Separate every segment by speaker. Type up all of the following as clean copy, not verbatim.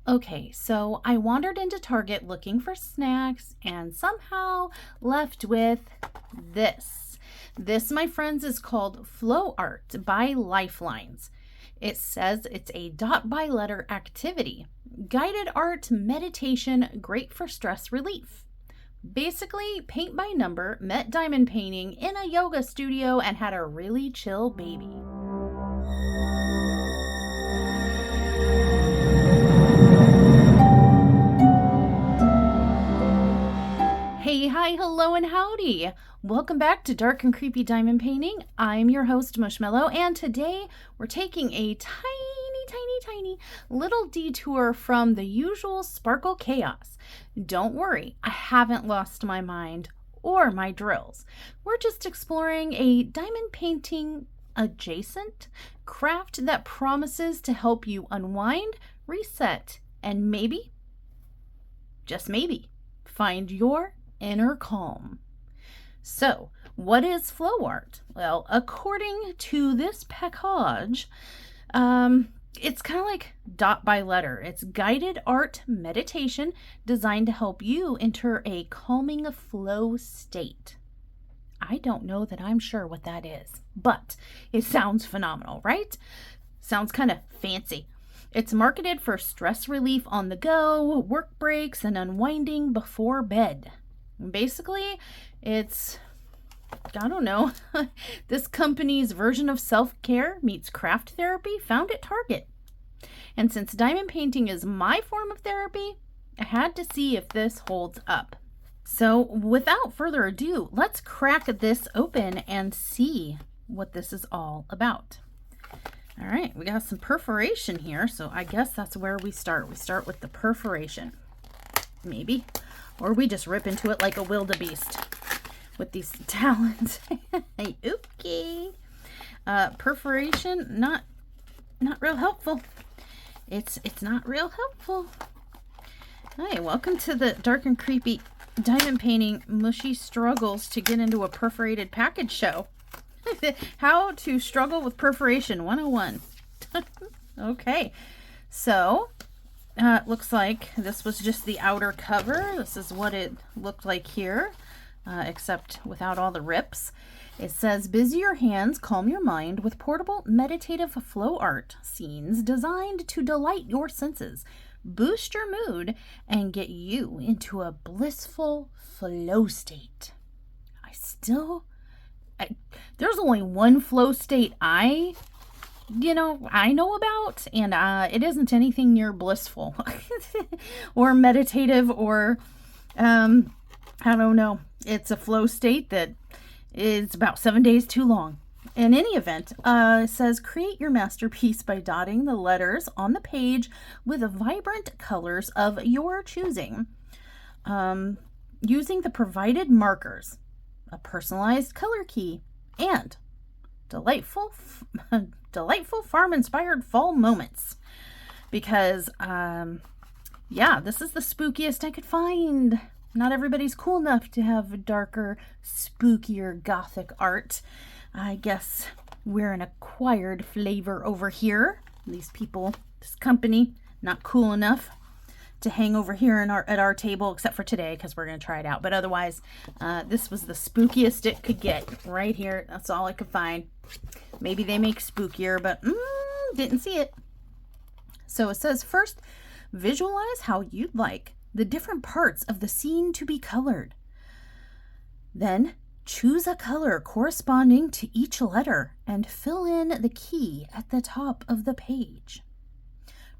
Speaker 1: Okay, so I wandered into Target looking for snacks and somehow left with this. This, my friends, is called Flow Art by Lifelines. It says it's a dot by letter activity, guided art meditation, great for stress relief. Basically, paint by number met diamond painting in a yoga studio and had a really chill baby. Hey, hi, hello, and howdy. Welcome back to Dark and Creepy Diamond Painting. I'm your host, Mushmello, and today we're taking a tiny little detour from the usual sparkle chaos. Don't worry, I haven't lost my mind or my drills. We're just exploring a diamond painting adjacent craft that promises to help you unwind, reset, and maybe, just maybe, find your inner calm. So, what is flow art? Well, according to this package, it's kind of like dot by letter. It's guided art meditation designed to help you enter a calming flow state. I don't know that I'm sure what that is, but it sounds phenomenal, right? Sounds kind of fancy. It's marketed for stress relief on the go, work breaks, and unwinding before bed. Basically, it's, I don't know, this company's version of self-care meets craft therapy found at Target. And since diamond painting is my form of therapy, I had to see if this holds up. So without further ado, let's crack this open and see what this is all about. All right, we got some perforation here, so I guess that's where we start. We start with the perforation, maybe. Or we just rip into it like a wildebeest with these talons. Okay. Perforation, not real helpful. It's not real helpful. Hi, welcome to the Dark and Creepy Diamond Painting Mushy Struggles to Get Into a Perforated Package show. How to struggle with perforation 101. Okay. So, looks like this was just the outer cover. This is what it looked like here, except without all the rips. It says, busy your hands, calm your mind with portable meditative flow art scenes designed to delight your senses, boost your mood, and get you into a blissful flow state. There's only one flow state I know about, and it isn't anything near blissful or meditative or, I don't know. It's a flow state that is about 7 days too long. In any event, it says, create your masterpiece by dotting the letters on the page with vibrant colors of your choosing. Using the provided markers, a personalized color key, and delightful farm-inspired fall moments. Because, this is the spookiest I could find. Not everybody's cool enough to have darker, spookier gothic art. I guess we're an acquired flavor over here. These people, this company, not cool enough to hang over here at our table, except for today, because we're going to try it out. But otherwise, this was the spookiest it could get right here. That's all I could find. Maybe they make spookier, but didn't see it. So it says, first, visualize how you'd like the different parts of the scene to be colored. Then, choose a color corresponding to each letter and fill in the key at the top of the page.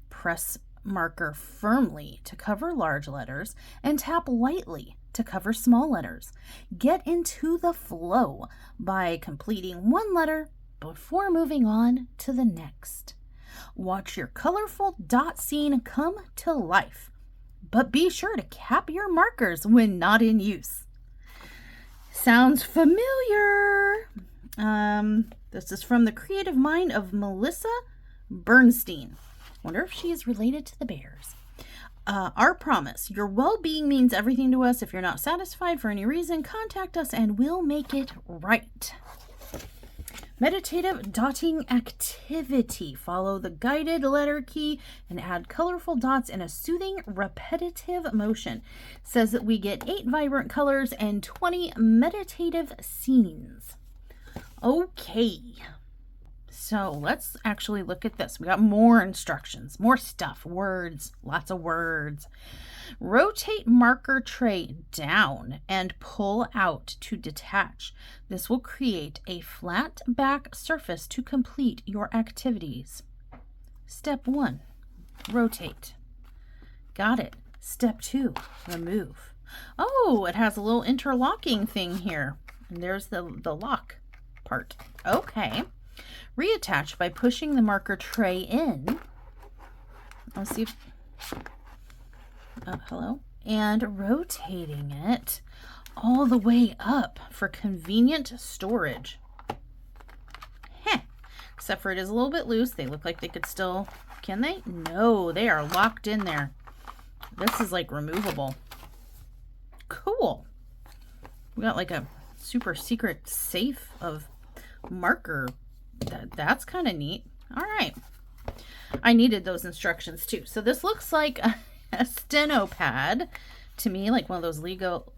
Speaker 1: Press marker firmly to cover large letters and tap lightly to cover small letters. Get into the flow by completing one letter before moving on to the next. Watch your colorful dot scene come to life, but be sure to cap your markers when not in use. Sounds familiar. This is from the creative mind of Melissa Bernstein. Wonder if she is related to the Bears. Our promise. Your well-being means everything to us. If you're not satisfied for any reason, contact us and we'll make it right. Meditative dotting activity. Follow the guided letter key and add colorful dots in a soothing, repetitive motion. Says that we get 8 vibrant colors and 20 meditative scenes. Okay. So let's actually look at this. We got more instructions, more stuff, words, lots of words. Rotate marker tray down and pull out to detach. This will create a flat back surface to complete your activities. Step 1, rotate. Got it. Step 2, remove. Oh, it has a little interlocking thing here. And there's the lock part. Okay. Reattach by pushing the marker tray in. Let's see if... hello. And rotating it all the way up for convenient storage. Heh. Except for it is a little bit loose. They look like they could still... Can they? No, they are locked in there. This is like removable. Cool. We got like a super secret safe of marker. That's kind of neat. All right. I needed those instructions too. So this looks like a steno pad to me, like one of those legal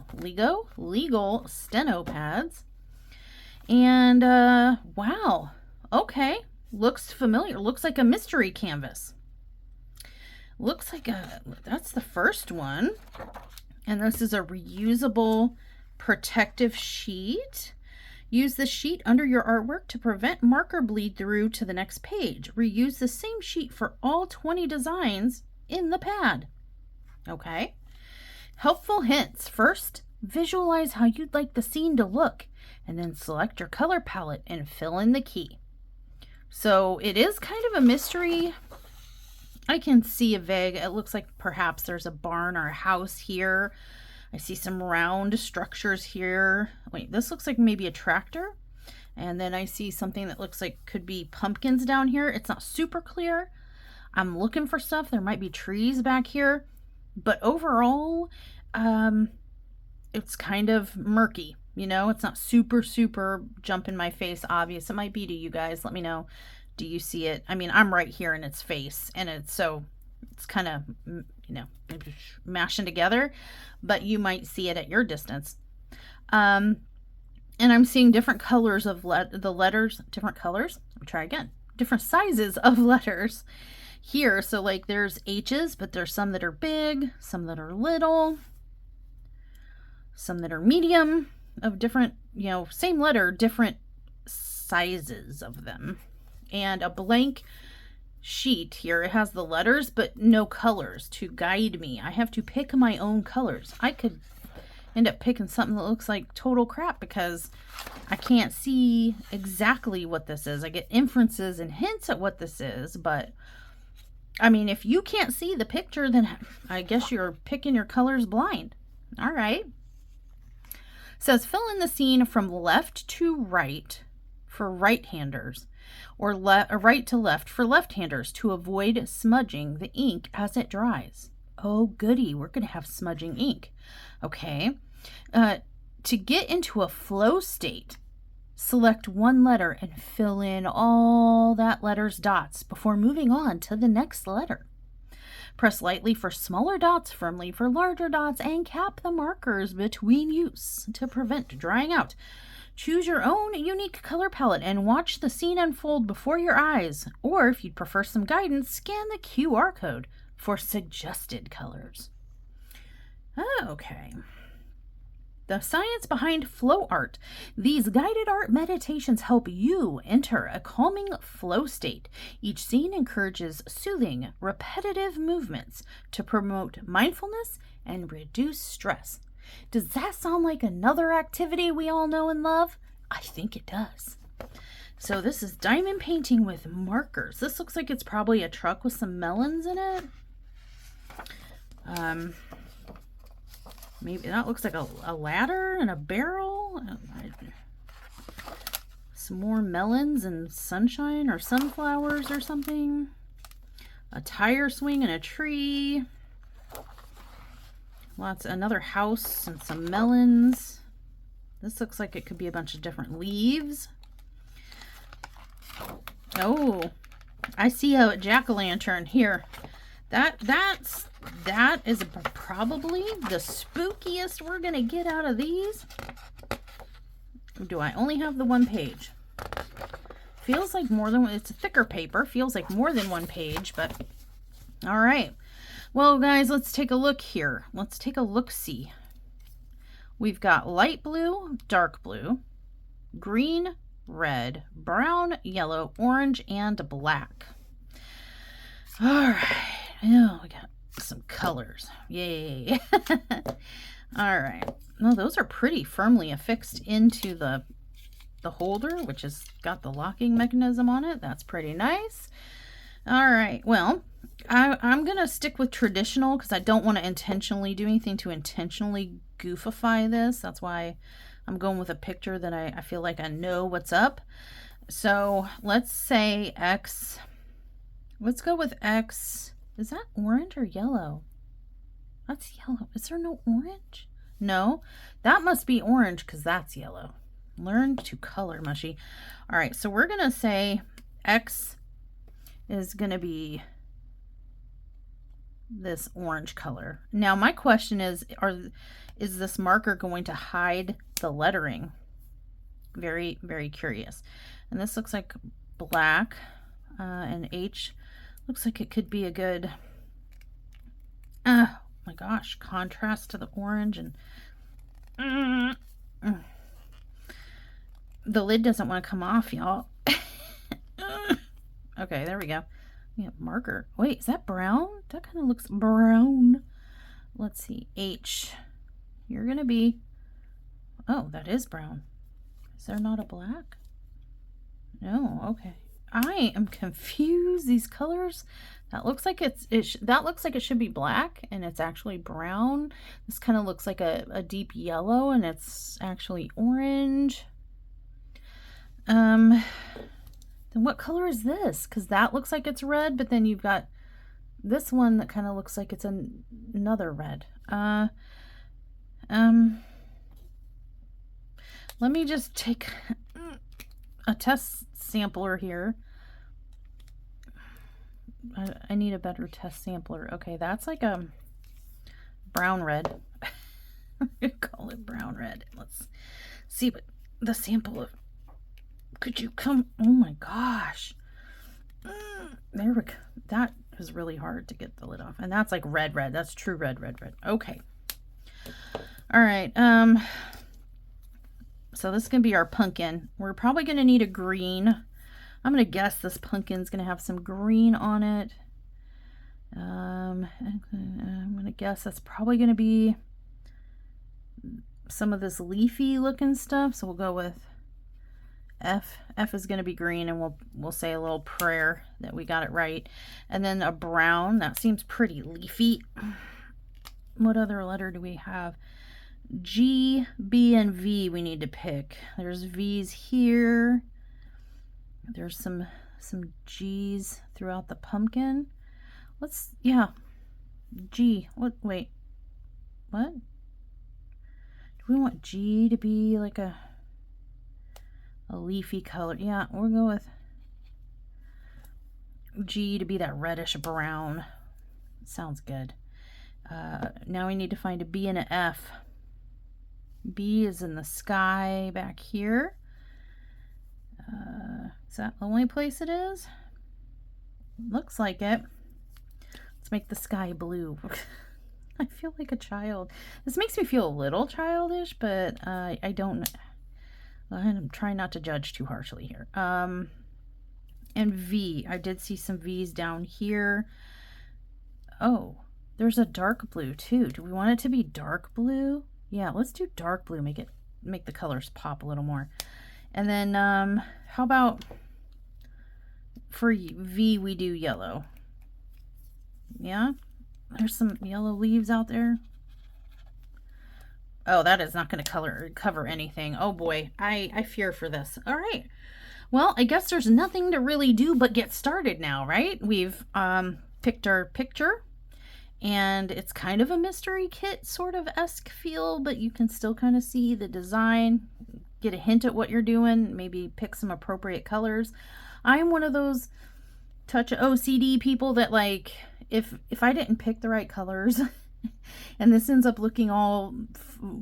Speaker 1: steno pads. And wow. Okay. Looks familiar. Looks like a mystery canvas. Looks like that's the first one. And this is a reusable protective sheet. Use the sheet under your artwork to prevent marker bleed through to the next page. Reuse the same sheet for all 20 designs in the pad. Okay. Helpful hints. First, visualize how you'd like the scene to look, and then select your color palette and fill in the key. So it is kind of a mystery. I can see a vague, it looks like perhaps there's a barn or a house here. I see some round structures here. Wait, this looks like maybe a tractor. And then I see something that looks like could be pumpkins down here. It's not super clear. I'm looking for stuff. There might be trees back here. But overall, it's kind of murky. You know, it's not super jump in my face obvious. It might be to you guys. Let me know. Do you see it? I mean, I'm right here in its face. And it's kind of, you know, mashing together, but you might see it at your distance. And I'm seeing different colors of the letters, different colors. Let me try again. Different sizes of letters here. So like there's H's, but there's some that are big, some that are little, some that are medium, of different, you know, same letter, different sizes of them. And a blank sheet here. It has the letters but no colors to guide me. I have to pick my own colors. I could end up picking something that looks like total crap because I can't see exactly what this is. I get inferences and hints at what this is, but I mean, if you can't see the picture, then I guess you're picking your colors blind. All right. Says fill in the scene from left to right for right-handers, or right to left for left-handers to avoid smudging the ink as it dries. Oh, goody. We're going to have smudging ink. Okay. To get into a flow state, select one letter and fill in all that letter's dots before moving on to the next letter. Press lightly for smaller dots, firmly for larger dots, and cap the markers between use to prevent drying out. Choose your own unique color palette and watch the scene unfold before your eyes. Or if you'd prefer some guidance, scan the QR code for suggested colors. Okay. The science behind flow art. These guided art meditations help you enter a calming flow state. Each scene encourages soothing, repetitive movements to promote mindfulness and reduce stress. Does that sound like another activity we all know and love? I think it does. So this is diamond painting with markers. This looks like it's probably a truck with some melons in it. Maybe that looks like a ladder and a barrel. Some more melons and sunshine or sunflowers or something. A tire swing and a tree. Another house and some melons. This looks like it could be a bunch of different leaves. Oh, I see a jack-o'-lantern here. That is probably the spookiest we're gonna get out of these. Do I only have the one page? Feels like more than one. It's a thicker paper. Feels like more than one page, but all right. Well, guys, let's take a look here. Let's take a look-see. We've got light blue, dark blue, green, red, brown, yellow, orange, and black. All right. Oh, we got some colors. Yay. All right. Well, those are pretty firmly affixed into the holder, which has got the locking mechanism on it. That's pretty nice. All right. Well, I'm going to stick with traditional because I don't want to intentionally do anything to intentionally goofify this. That's why I'm going with a picture that I feel like I know what's up. So let's say X. Let's go with X. Is that orange or yellow? That's yellow. Is there no orange? No, that must be orange because that's yellow. Learn to color, Mushy. All right, so we're going to say X is going to be this orange color. Now, my question is this marker going to hide the lettering? Very, very curious. And this looks like black, and H looks like it could be a good, oh my gosh, contrast to the orange. And the lid doesn't want to come off, y'all. Okay, there we go. Yeah, marker. Wait, is that brown? That kind of looks brown. Let's see. H. You're going to be... Oh, that is brown. Is there not a black? No, okay. I am confused. These colors, that looks like that looks like it should be black and it's actually brown. This kind of looks like a deep yellow and it's actually orange. Then what color is this? Because that looks like it's red, but then you've got this one that kind of looks like it's another red. Let me just take a test sampler here. I need a better test sampler. Okay, that's like a brown red. I'm gonna call it brown red. Let's see what the sample of. Could you come? Oh my gosh. There we go. That is really hard to get the lid off. And that's like red. That's true red. Okay. All right. So this is going to be our pumpkin. We're probably going to need a green. I'm going to guess this pumpkin's going to have some green on it. I'm going to guess that's probably going to be some of this leafy looking stuff. So we'll go with F. F is going to be green, and we'll say a little prayer that we got it right. And then a brown. That seems pretty leafy. What other letter do we have? G, B, and V we need to pick. There's V's here. There's some G's throughout the pumpkin. Yeah. G. Wait. What? Do we want G to be like a leafy color? Yeah, we'll go with G to be that reddish brown. Sounds good. Now we need to find a B and an F. B is in the sky back here. Is that the only place it is? Looks like it. Let's make the sky blue. I feel like a child. This makes me feel a little childish, but I don't. I'm trying not to judge too harshly here. And V. I did see some V's down here. Oh, there's a dark blue too. Do we want it to be dark blue? Yeah, let's do dark blue. Make the colors pop a little more. And then how about for V we do yellow? Yeah, there's some yellow leaves out there. Oh, that is not going to cover anything. Oh boy, I fear for this. All right. Well, I guess there's nothing to really do but get started now, right? We've picked our picture. And it's kind of a mystery kit sort of esque feel, but you can still kind of see the design, get a hint at what you're doing, maybe pick some appropriate colors. I'm one of those touch OCD people that, like, if I didn't pick the right colors and this ends up looking all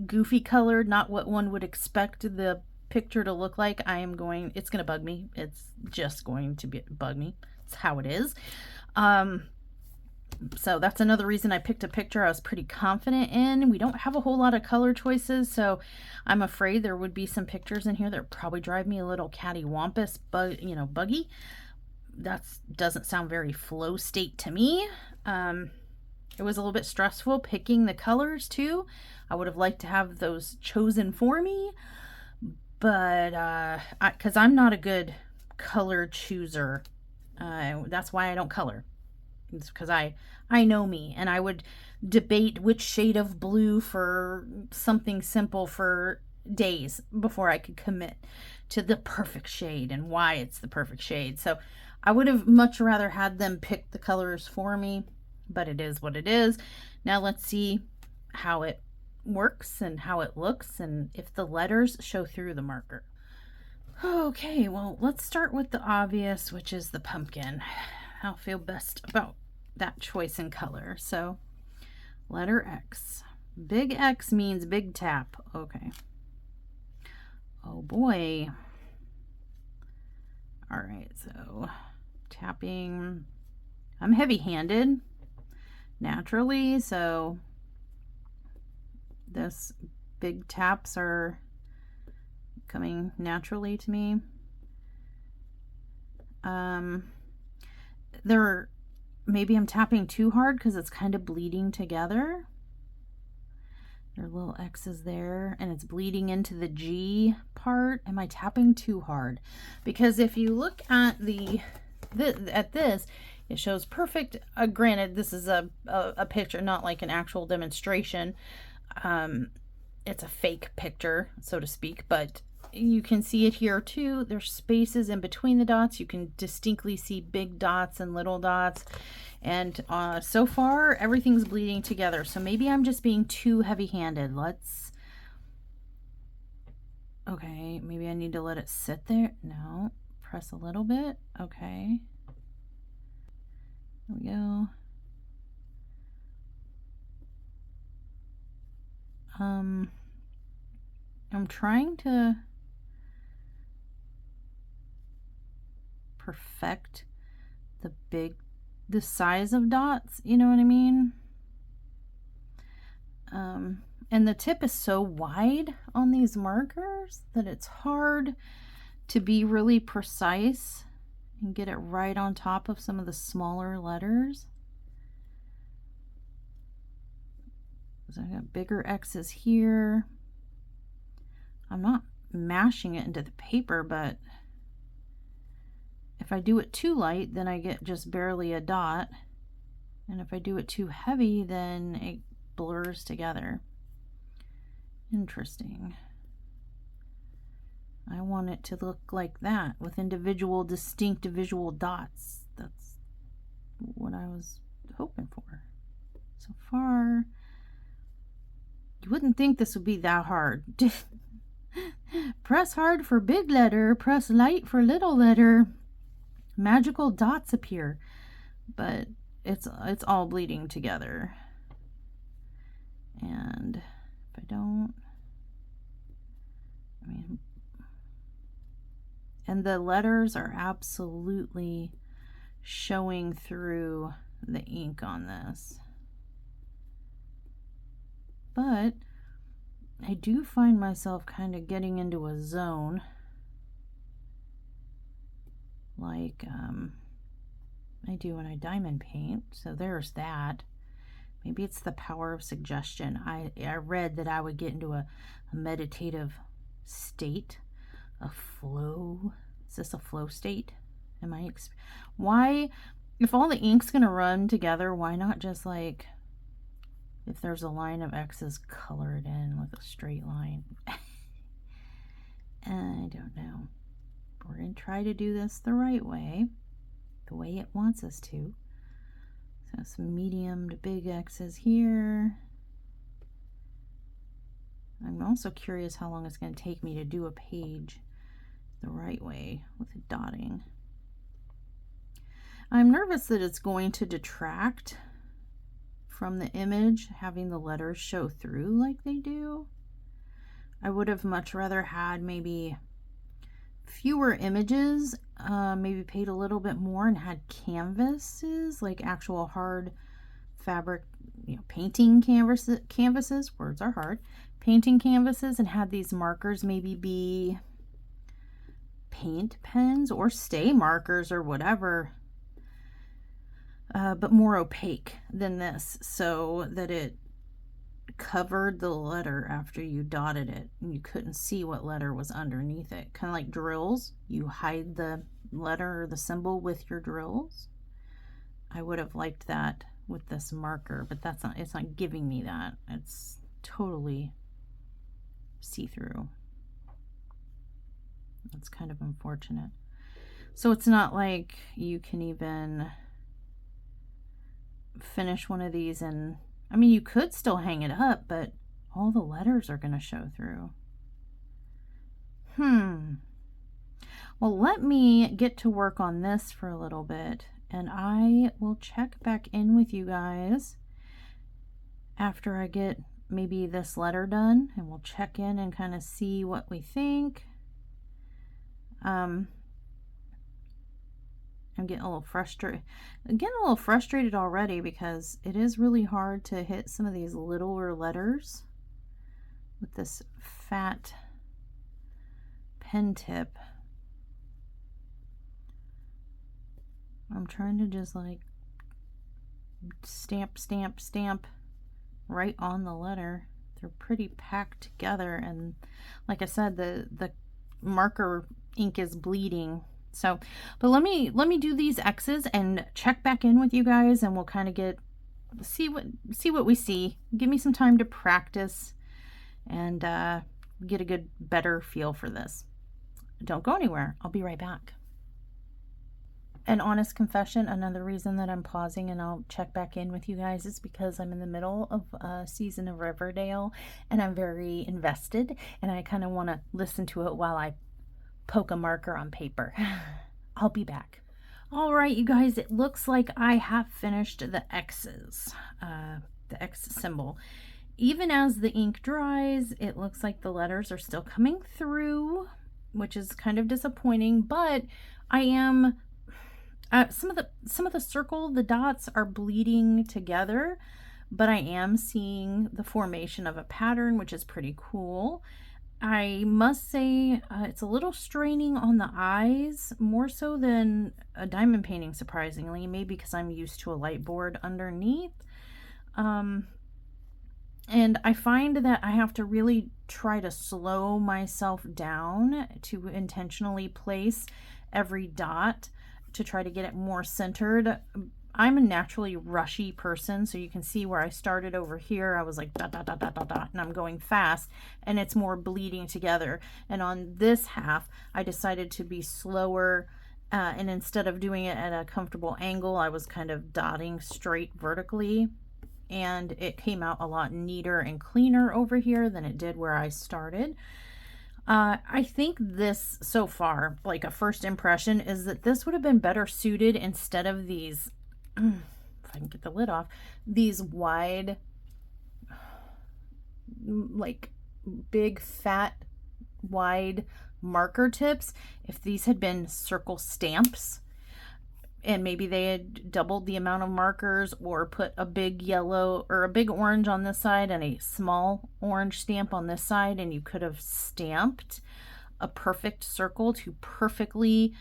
Speaker 1: goofy colored, not what one would expect the picture to look like, it's going to bug me. It's just going to bug me. It's how it is. So that's another reason I picked a picture I was pretty confident in. We don't have a whole lot of color choices, so I'm afraid there would be some pictures in here that would probably drive me a little cattywampus, buggy. That doesn't sound very flow state to me. It was a little bit stressful picking the colors too. I would have liked to have those chosen for me, but because I'm not a good color chooser. That's why I don't color. It's because I know me, and I would debate which shade of blue for something simple for days before I could commit to the perfect shade and why it's the perfect shade. So I would have much rather had them pick the colors for me, but it is what it is. Now let's see how it works and how it looks and if the letters show through the marker. Okay, well, let's start with the obvious, which is the pumpkin. I'll feel best about that choice in color. So letter X. Big X means big tap. Okay. Oh boy. All right, so tapping. I'm heavy-handed naturally, so this big taps are coming naturally to me. Maybe I'm tapping too hard because it's kind of bleeding together. There are little X's there, and it's bleeding into the G part. Am I tapping too hard? Because if you look at this, it shows perfect. Granted, this is a picture, not like an actual demonstration. It's a fake picture, so to speak, but you can see it here too. There's spaces in between the dots. You can distinctly see big dots and little dots. And so far, everything's bleeding together. So maybe I'm just being too heavy-handed. Okay, maybe I need to let it sit there. No, press a little bit. Okay. There we go. I'm trying to perfect the size of dots, you know what I mean? And the tip is so wide on these markers that it's hard to be really precise and get it right on top of some of the smaller letters. So I got bigger X's here. I'm not mashing it into the paper, but if I do it too light, then I get just barely a dot. And if I do it too heavy, then it blurs together. Interesting. I want it to look like that with individual, distinct visual dots. That's what I was hoping for. So far, you wouldn't think this would be that hard. Press hard for big letter, press light for little letter. Magical dots appear, but it's all bleeding together. And if I don't, and the letters are absolutely showing through the ink on this. But I do find myself kind of getting into a zone like I do when I diamond paint. So there's that. Maybe it's the power of suggestion. I read that I would get into a meditative state, a flow. Is this a flow state? Why, if all the ink's gonna run together, why not just, like, if there's a line of X's, color it in with a straight line? I don't know. We're going to try to do this the right way, the way it wants us to. So some medium to big X's here. I'm also curious how long it's going to take me to do a page the right way with the dotting. I'm nervous that it's going to detract from the image, having the letters show through like they do. I would have much rather had maybe fewer images, maybe paid a little bit more and had canvases, like actual hard fabric, you know, painting canvases, words are hard, painting canvases, and had these markers maybe be paint pens or stay markers or whatever, but more opaque than this, so that it covered the letter after you dotted it and you couldn't see what letter was underneath it. Kind of like drills, you hide the letter or the symbol with your drills. I would have liked that with this marker, but that's not, it's not giving me that. It's totally see-through. That's kind of unfortunate. So it's not like you can even finish one of these, and I mean, you could still hang it up, but all the letters are going to show through. Well, let me get to work on this for a little bit, and I will check back in with you guys after I get maybe this letter done, and we'll check in and kind of see what we think. I'm getting a little frustrated already because it is really hard to hit some of these littler letters with this fat pen tip. I'm trying to just like stamp right on the letter. They're pretty packed together, and like I said, the marker ink is bleeding. So, but let me do these X's and check back in with you guys, and we'll kind of see what we see. Give me some time to practice and get a better feel for this. Don't go anywhere. I'll be right back. An honest confession, another reason that I'm pausing and I'll check back in with you guys is because I'm in the middle of a season of Riverdale and I'm very invested, and I kind of want to listen to it while I poke a marker on paper. I'll be back. All right, you guys, it looks like I have finished the X's, the X symbol. Even as the ink dries, it looks like the letters are still coming through, which is kind of disappointing, but I am some of the circle, the dots are bleeding together, but I am seeing the formation of a pattern, which is pretty cool. I must say it's a little straining on the eyes, more so than a diamond painting, surprisingly, maybe because I'm used to a light board underneath. And I find that I have to really try to slow myself down to intentionally place every dot to try to get it more centered. I'm a naturally rushy person, so you can see where I started over here. I was like dot, dot, dot, dot, dot, dot, and I'm going fast, and it's more bleeding together. And on this half, I decided to be slower, and instead of doing it at a comfortable angle, I was kind of dotting straight vertically, and it came out a lot neater and cleaner over here than it did where I started. I think this, so far, like a first impression, is that this would have been better suited instead of these, if I can get the lid off, these wide, like big, fat, wide marker tips. If these had been circle stamps, and maybe they had doubled the amount of markers, or put a big yellow or a big orange on this side and a small orange stamp on this side, and you could have stamped a perfect circle to perfectly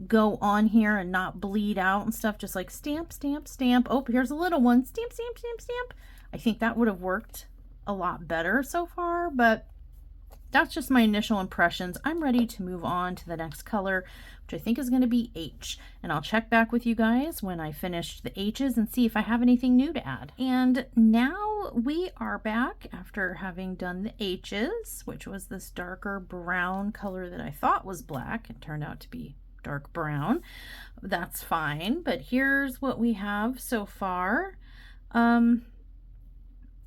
Speaker 1: go on here and not bleed out and stuff, just like stamp, stamp, stamp. Oh, here's a little one. Stamp, stamp, stamp, stamp. I think that would have worked a lot better so far, but that's just my initial impressions. I'm ready to move on to the next color, which I think is going to be H. And I'll check back with you guys when I finish the H's and see if I have anything new to add. And now we are back after having done the H's, which was this darker brown color that I thought was black. It turned out to be dark brown. That's fine, but here's what we have so far. I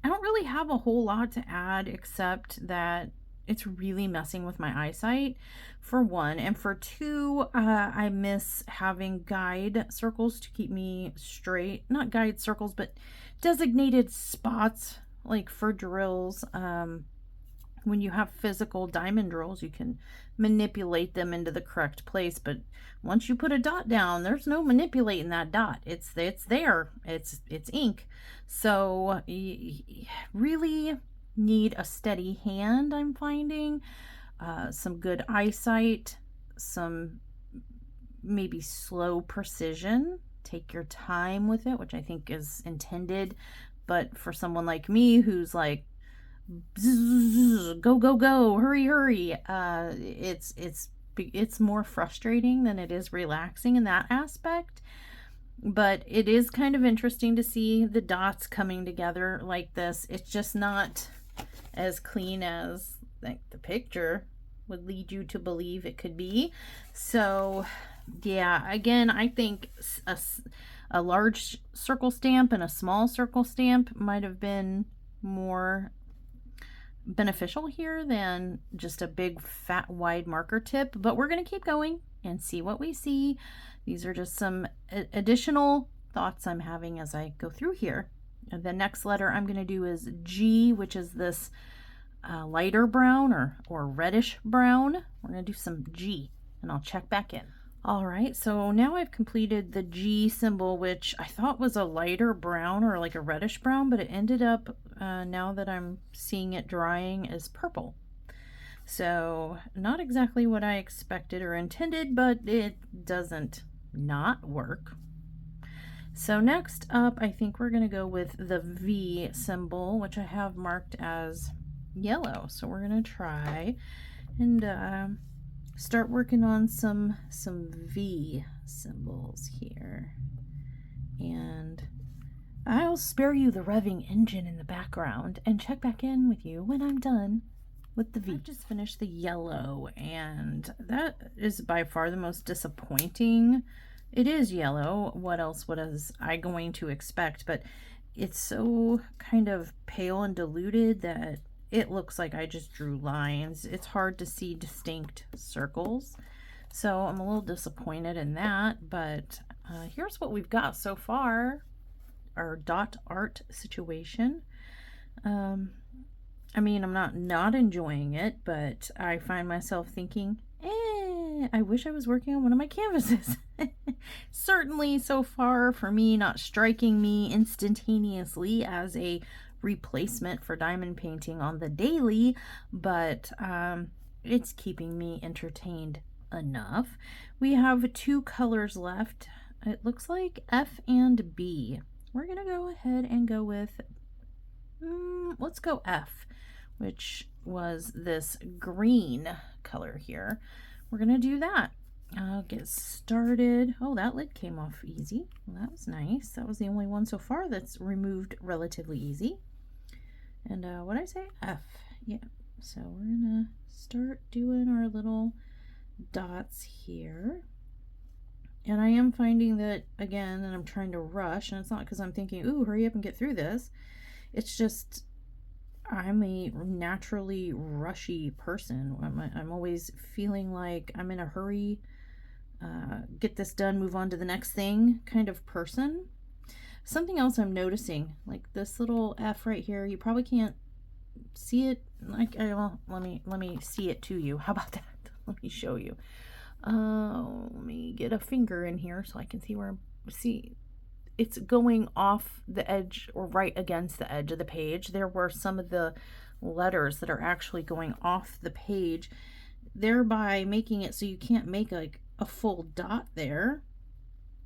Speaker 1: don't really have a whole lot to add, except that it's really messing with my eyesight, for one. And for two, I miss having guide circles to keep me straight. Not guide circles, but designated spots, like for drills. When you have physical diamond drills, you can manipulate them into the correct place. But once you put a dot down, there's no manipulating that dot. It's there. It's ink. So you really need a steady hand, I'm finding. Some good eyesight, some maybe slow precision. Take your time with it, which I think is intended. But for someone like me who's like, go go go, hurry hurry, it's more frustrating than it is relaxing in that aspect. But it is kind of interesting to see the dots coming together like this. It's just not as clean as like the picture would lead you to believe it could be. So yeah, again, I think a large circle stamp and a small circle stamp might have been more beneficial here than just a big fat wide marker tip. But we're going to keep going and see what we see. These are just some additional thoughts I'm having as I go through here. And the next letter I'm going to do is G, which is this lighter brown or reddish brown. We're going to do some G, and I'll check back in. All right, so now I've completed the G symbol, which I thought was a lighter brown or like a reddish brown, but it ended up, now that I'm seeing it drying, as purple. So not exactly what I expected or intended, but it doesn't not work. So next up, I think we're going to go with the V symbol, which I have marked as yellow. So we're going to try and start working on some V symbols here. And I'll spare you the revving engine in the background and check back in with you when I'm done with the V. I've just finished the yellow, and that is by far the most disappointing. It is yellow. What else was I going to expect? But it's so kind of pale and diluted that it looks like I just drew lines. It's hard to see distinct circles. So I'm a little disappointed in that, but here's what we've got so far. Our dot art situation. I mean, I'm not enjoying it, but I find myself thinking, I wish I was working on one of my canvases. Certainly so far for me, not striking me instantaneously as a replacement for diamond painting on the daily, but it's keeping me entertained enough. We have two colors left. It looks like F and B. We're gonna go ahead and go with let's go F, which was this green color here. We're gonna do that. I'll get started. Oh, that lid came off easy. Well, that was nice. That was the only one so far that's removed relatively easy. And what did I say? F. Yeah. So we're gonna start doing our little dots here. And I am finding that, again, that I'm trying to rush, and it's not because I'm thinking, ooh, hurry up and get through this. It's just I'm a naturally rushy person. I'm always feeling like I'm in a hurry, get this done, move on to the next thing kind of person. Something else I'm noticing, like this little F right here, you probably can't see it. Like, well, let me see it to you. How about that? Let me show you. Let me get a finger in here so I can see where it's going off the edge or right against the edge of the page. There were some of the letters that are actually going off the page, thereby making it so you can't make like a full dot there.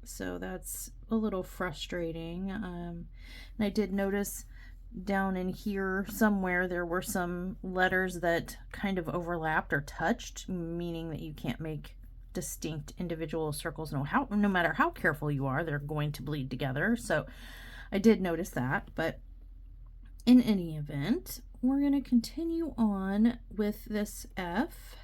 Speaker 1: So that's a little frustrating. And I did notice down in here somewhere there were some letters that kind of overlapped or touched, meaning that you can't make distinct individual circles. No matter how careful you are, they're going to bleed together. So I did notice that, but in any event, we're going to continue on with this F,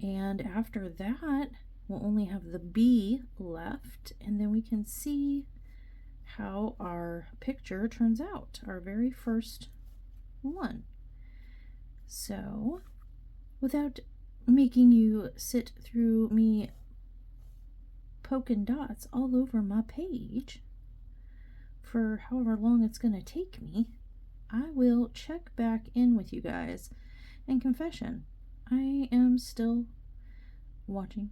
Speaker 1: and after that we'll only have the B left, and then we can see how our picture turns out, our very first one. So, without making you sit through me poking dots all over my page for however long it's going to take me, I will check back in with you guys. And confession, I am still watching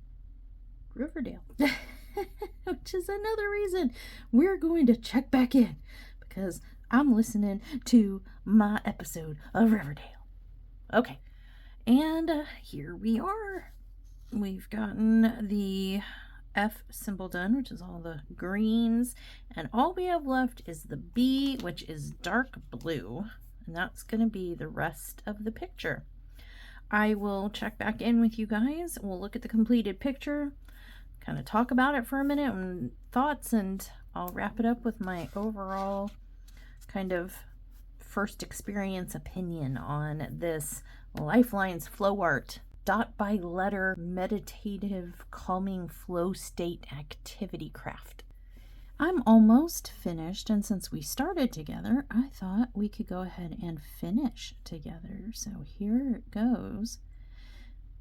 Speaker 1: Riverdale, which is another reason we're going to check back in, because I'm listening to my episode of Riverdale. Okay, and here we are. We've gotten the F symbol done, which is all the greens, and all we have left is the B, which is dark blue, and that's going to be the rest of the picture. I will check back in with you guys. We'll look at the completed picture, kind of talk about it for a minute and thoughts, and I'll wrap it up with my overall kind of first experience opinion on this Lifelines flow art dot by letter meditative calming flow state activity craft. I'm almost finished, and since we started together, I thought we could go ahead and finish together. So here it goes.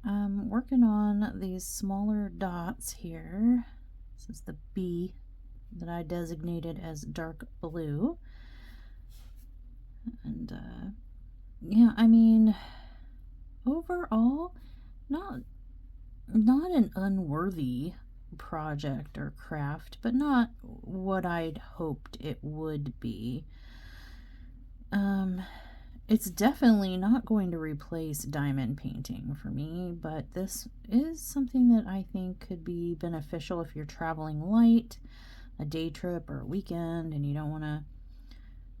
Speaker 1: I'm working on these smaller dots here. This is the B that I designated as dark blue. And yeah, I mean, overall, not an unworthy project or craft, but not what I'd hoped it would be. It's definitely not going to replace diamond painting for me, but this is something that I think could be beneficial if you're traveling light, a day trip or a weekend, and you don't want to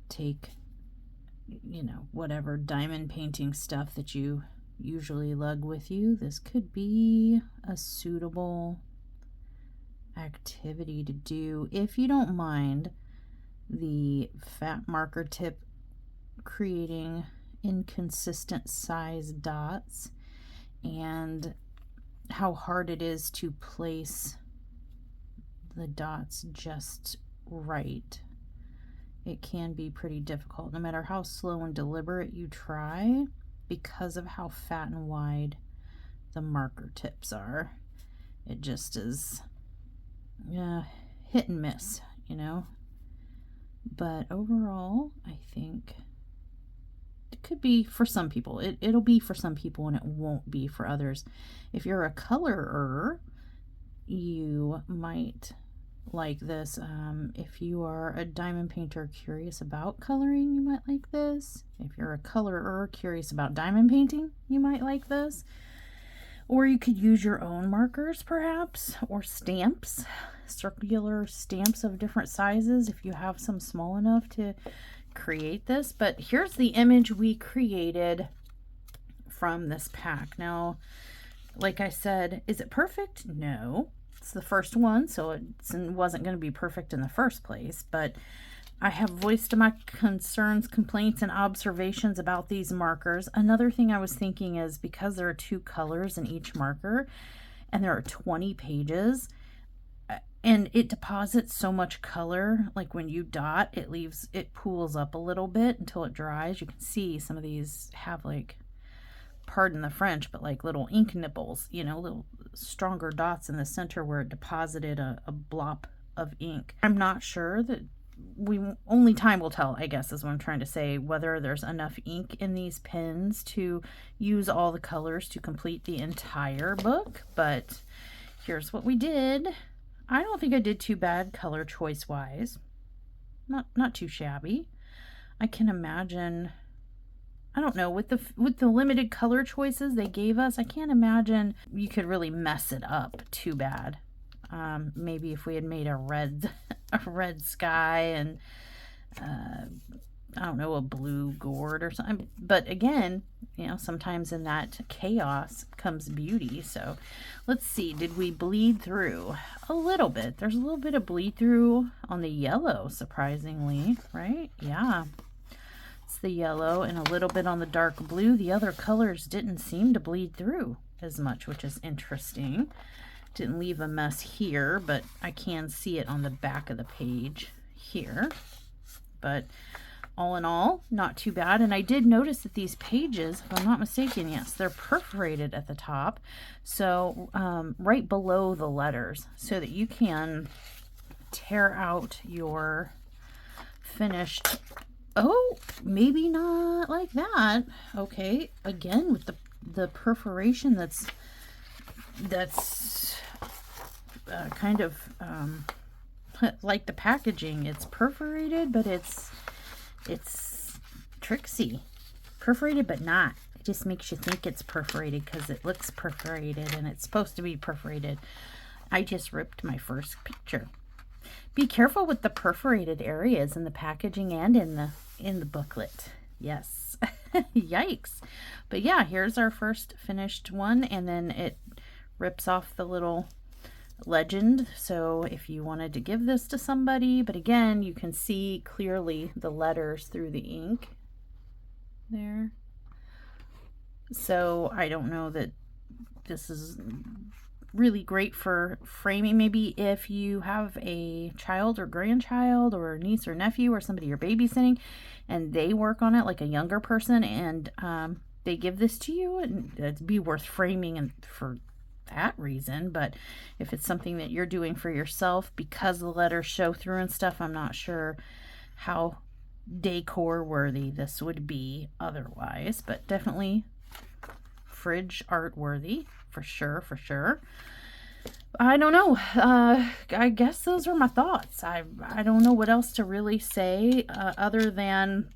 Speaker 1: take, you know, whatever diamond painting stuff that you usually lug with you. This could be a suitable activity to do if you don't mind the fat marker tip creating inconsistent size dots and how hard it is to place the dots just right. It can be pretty difficult no matter how slow and deliberate you try, because of how fat and wide the marker tips are. It just is hit and miss, you know. But overall, I think it could be for some people. It'll be for some people and it won't be for others. If you're a colorer, you might like this. If you are a diamond painter curious about coloring, you might like this. If you're a colorer curious about diamond painting, you might like this. Or you could use your own markers perhaps, or stamps, circular stamps of different sizes if you have some small enough to create this. But here's the image we created from this pack. Now, like I said, is it perfect? No. It's the first one, so it wasn't going to be perfect in the first place, but I have voiced my concerns, complaints, and observations about these markers. Another thing I was thinking is because there are 2 colors in each marker and there are 20 pages and it deposits so much color, like when you dot, it pools up a little bit until it dries. You can see some of these have, like, pardon the French, but like little ink nipples, you know, little stronger dots in the center where it deposited a blop of ink. I'm not sure that only time will tell, I guess is what I'm trying to say, whether there's enough ink in these pens to use all the colors to complete the entire book. But here's what we did. I don't think I did too bad color choice wise. Not too shabby. I can imagine, I don't know, with the limited color choices they gave us, I can't imagine you could really mess it up too bad. Maybe if we had made a red sky and I don't know, a blue gourd or something. But again, you know, sometimes in that chaos comes beauty. So let's see, did we bleed through? A little bit. There's a little bit of bleed through on the yellow, surprisingly, right? Yeah. It's the yellow and a little bit on the dark blue. The other colors didn't seem to bleed through as much, which is interesting. Didn't leave a mess here, but I can see it on the back of the page here. But all in all, not too bad. And I did notice that these pages, if I'm not mistaken, yes, they're perforated at the top. So right below the letters, so that you can tear out your finished. Oh, maybe not like that. Okay, again with the perforation that's kind of like the packaging. It's perforated, but it's tricksy. Perforated but not. It just makes you think it's perforated because it looks perforated and it's supposed to be perforated. I just ripped my first picture. Be careful with the perforated areas in the packaging and in the booklet. Yes. Yikes. But yeah, here's our first finished one, and then it rips off the little legend. So if you wanted to give this to somebody, but again, you can see clearly the letters through the ink there. So I don't know that this is really great for framing. Maybe if you have a child or grandchild or niece or nephew or somebody you're babysitting and they work on it, like a younger person, and they give this to you, and it'd be worth framing and for that reason. But if it's something that you're doing for yourself, because the letters show through and stuff, I'm not sure how decor worthy this would be otherwise, but definitely fridge art worthy for sure. I don't know. I guess those are my thoughts. I don't know what else to really say other than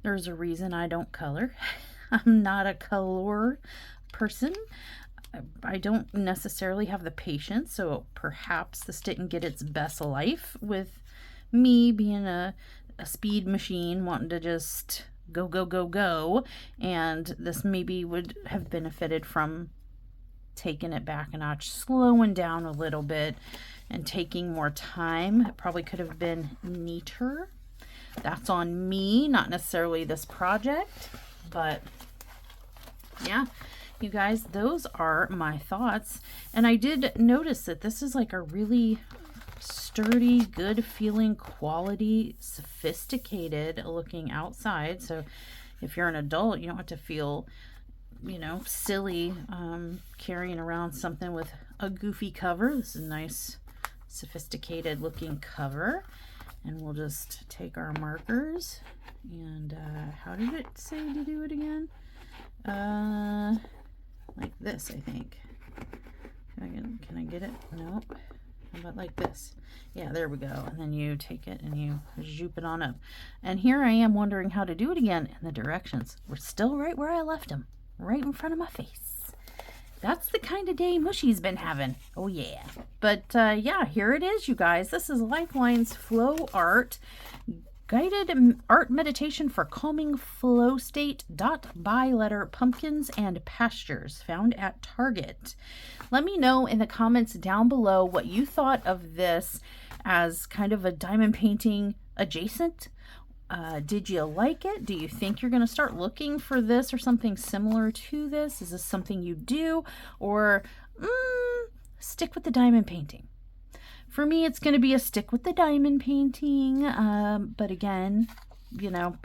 Speaker 1: there's a reason I don't color. I'm not a color person. I don't necessarily have the patience, so perhaps this didn't get its best life with me being a speed machine wanting to just go, and this maybe would have benefited from taking it back a notch, slowing down a little bit and taking more time. It probably could have been neater. That's on me, not necessarily this project, but yeah, you guys, those are my thoughts. And I did notice that this is like a really sturdy, good feeling, quality, sophisticated looking outside. So if you're an adult, you don't have to feel, you know, silly carrying around something with a goofy cover. This is a nice sophisticated looking cover. And we'll just take our markers and how did it say to do it again? Like this, I think. Can I get it? Nope. How about like this? Yeah, there we go. And then you take it and you zoop it on up. And here I am wondering how to do it again, and the directions were still right where I left them, right in front of my face. That's the kind of day Mushy's been having. Oh yeah. But yeah, here it is, you guys. This is Lifelines Flow Art. Guided art meditation for calming flow state. Dot by letter pumpkins and pastures, found at Target. Let me know in the comments down below what you thought of this as kind of a diamond painting adjacent. Did you like it? Do you think you're going to start looking for this or something similar to this? Is this something you do, or stick with the diamond painting? For me, it's going to be a stick with the diamond painting. But again, you know,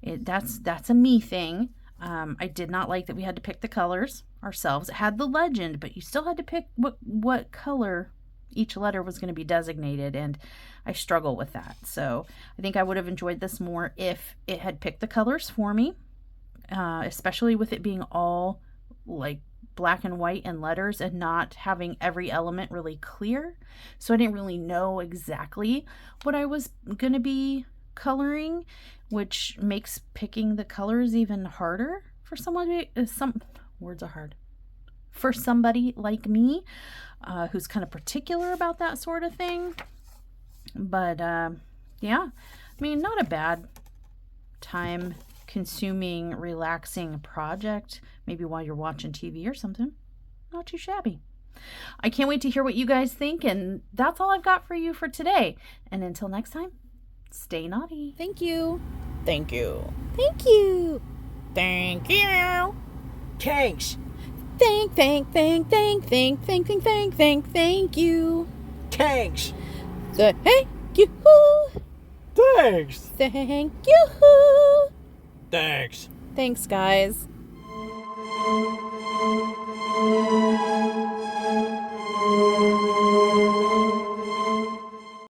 Speaker 1: that's a me thing. I did not like that we had to pick the colors ourselves. It had the legend, but you still had to pick what color each letter was going to be designated, and I struggle with that. So I think I would have enjoyed this more if it had picked the colors for me, especially with it being all like black and white and letters and not having every element really clear. So I didn't really know exactly what I was going to be coloring, which makes picking the colors even harder for someone. Some words are hard for somebody like me, who's kind of particular about that sort of thing. But yeah, I mean, not a bad time consuming, relaxing project, maybe while you're watching TV or something. Not too shabby. I can't wait to hear what you guys think, and that's all I've got for you for today. And until next time, stay naughty.
Speaker 2: Thank you.
Speaker 3: Thank you.
Speaker 2: Thank you.
Speaker 3: Thank you. Thanks.
Speaker 2: Thank you.
Speaker 3: Thanks.
Speaker 2: Thank you.
Speaker 3: Thanks.
Speaker 2: Thank you.
Speaker 3: Thanks.
Speaker 2: Thanks, guys.